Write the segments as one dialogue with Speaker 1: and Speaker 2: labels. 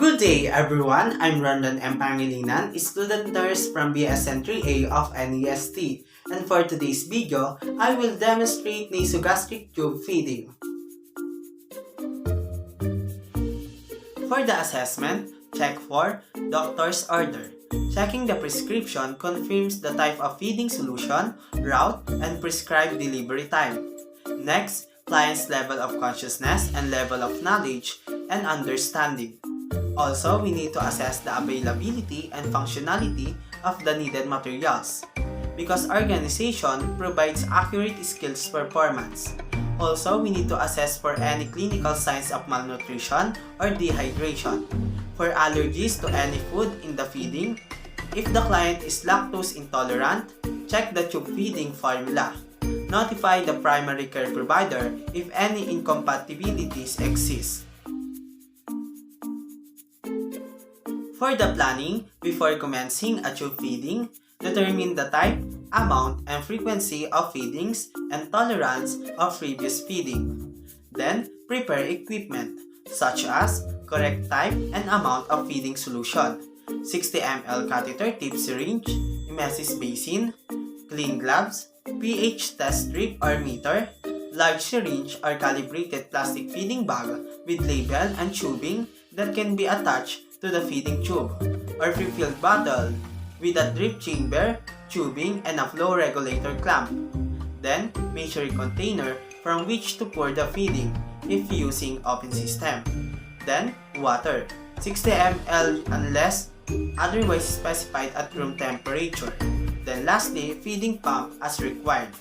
Speaker 1: Good day everyone, I'm Rondon M. Pangilinan, student nurse from BSN 3A of NEST. And for today's video, I will demonstrate nasogastric tube feeding. For the assessment, check for doctor's order. Checking the prescription confirms the type of feeding solution, route, and prescribed delivery time. Next, client's level of consciousness and level of knowledge and understanding. Also, we need to assess the availability and functionality of the needed materials because organization provides accurate skills performance. Also, we need to assess for any clinical signs of malnutrition or dehydration, for allergies to any food in the feeding. If the client is lactose intolerant, check the tube feeding formula. Notify the primary care provider if any incompatibilities exist. For the planning, before commencing a tube feeding, determine the type, amount, and frequency of feedings and tolerance of previous feeding. Then, prepare equipment, such as correct type and amount of feeding solution, 60 ml catheter tip syringe, emesis basin, clean gloves, pH test strip or meter, large syringe or calibrated plastic feeding bag with label and tubing that can be attached to the feeding tube, or pre-filled bottle with a drip chamber, tubing, and a flow regulator clamp. Then, measuring container from which to pour the feeding if using open system. Then, water, 60 ml unless otherwise specified at room temperature. Then lastly, feeding pump as required.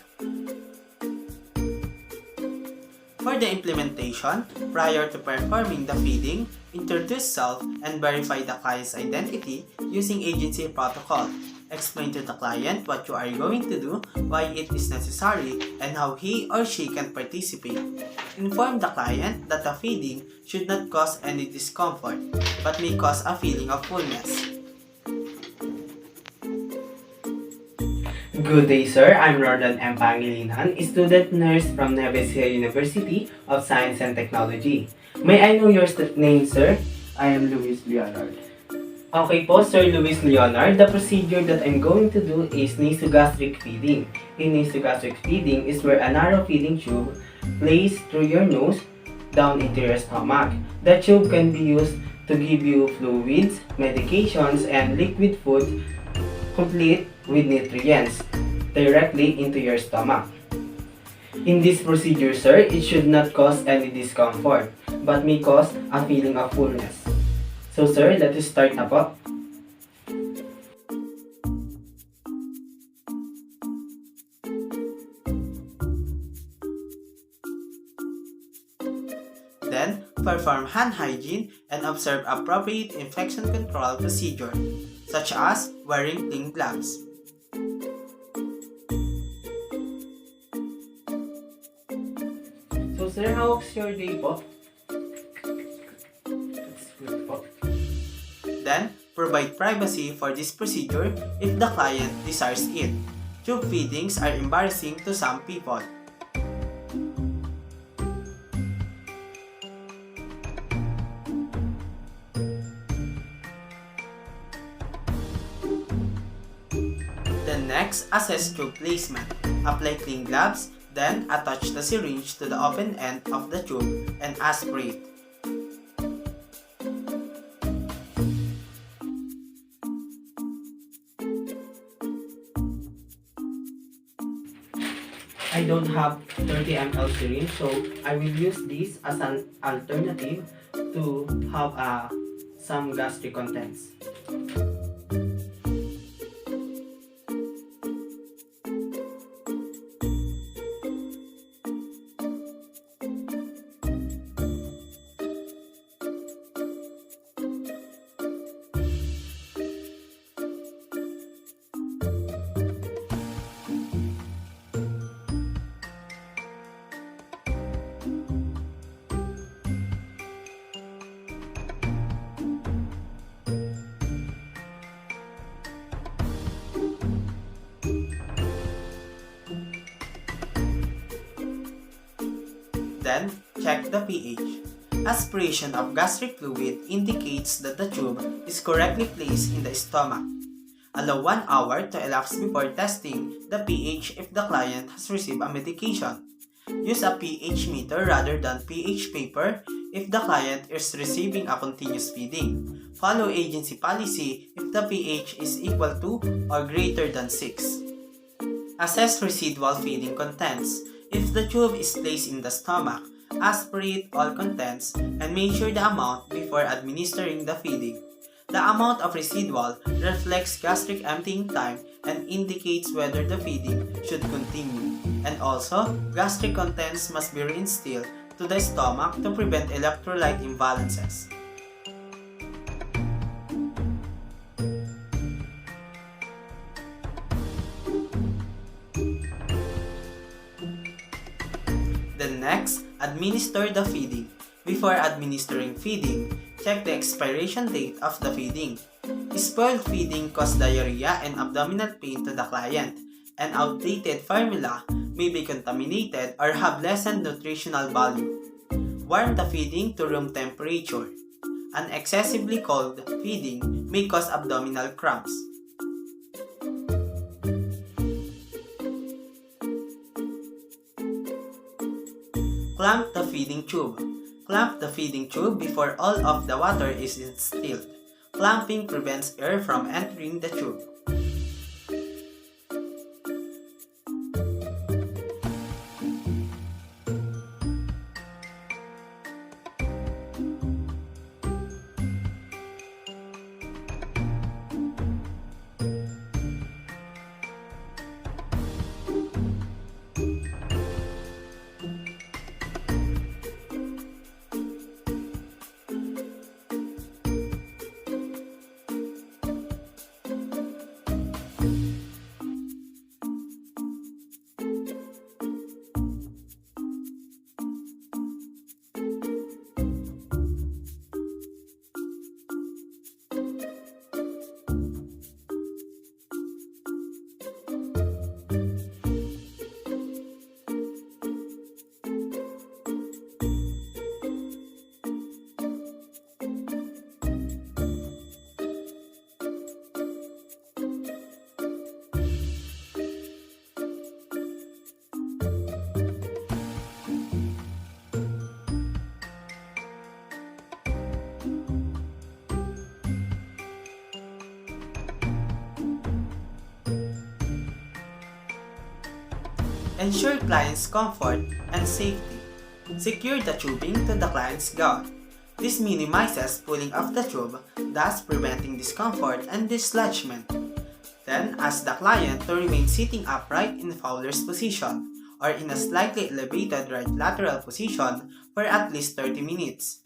Speaker 1: For the implementation, prior to performing the feeding, introduce self and verify the client's identity using agency protocol. Explain to the client what you are going to do, why it is necessary, and how he or she can participate. Inform the client that the feeding should not cause any discomfort, but may cause a feeling of fullness.
Speaker 2: Good day, sir. I'm Rondon M. Pangilinan, student nurse from Nasogastric University of Science and Technology. May I know your name, sir?
Speaker 3: I am Luis Leonard.
Speaker 2: Okay po, Sir Luis Leonard. The procedure that I'm going to do is nasogastric feeding. In nasogastric feeding is where a narrow feeding tube placed through your nose down into your stomach. The tube can be used to give you fluids, medications, and liquid food complete with nutrients directly into your stomach. In this procedure, sir, it should not cause any discomfort, but may cause a feeling of fullness. So, sir, let us start na po.
Speaker 1: Then, perform hand hygiene and observe appropriate infection control procedure, such as wearing clean gloves.
Speaker 2: So, sir, how's your day po? That's good po.
Speaker 1: Then, provide privacy for this procedure if the client desires it. Tube feedings are embarrassing to some people. Then next, assess tube placement. Apply clean gloves, then attach the syringe to the open end of the tube and aspirate.
Speaker 2: I don't have 30 ml syringe, so I will use this as an alternative to have some gastric contents.
Speaker 1: Then, check the pH. Aspiration of gastric fluid indicates that the tube is correctly placed in the stomach. Allow 1 hour to elapse before testing the pH if the client has received a medication. Use a pH meter rather than pH paper if the client is receiving a continuous feeding. Follow agency policy if the pH is equal to or greater than 6. Assess residual feeding contents. If the tube is placed in the stomach, aspirate all contents and measure the amount before administering the feeding. The amount of residual reflects gastric emptying time and indicates whether the feeding should continue. And also, gastric contents must be reinstilled to the stomach to prevent electrolyte imbalances. Then next, administer the feeding. Before administering feeding, check the expiration date of the feeding. Spoiled feeding causes diarrhea and abdominal pain to the client, and outdated formula may be contaminated or have lessened nutritional value. Warm the feeding to room temperature. An excessively cold feeding may cause abdominal cramps. Clamp the feeding tube. Clamp the feeding tube before all of the water is instilled. Clamping prevents air from entering the tube. Ensure client's comfort and safety. Secure the tubing to the client's gout. This minimizes pulling off the tube, thus preventing discomfort and dislodgement. Then, ask the client to remain sitting upright in Fowler's position or in a slightly elevated right lateral position for at least 30 minutes.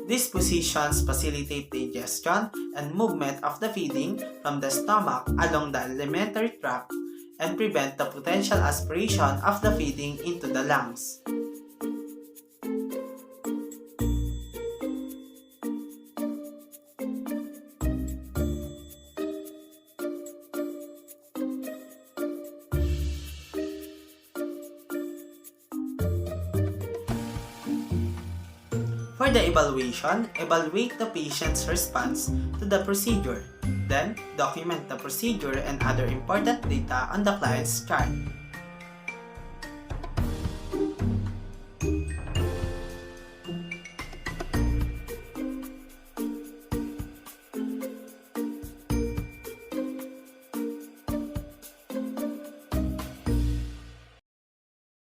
Speaker 1: These positions facilitate digestion and movement of the feeding from the stomach along the alimentary tract and prevent the potential aspiration of the feeding into the lungs. For the evaluation, evaluate the patient's response to the procedure. Then, document the procedure and other important data on the client's chart.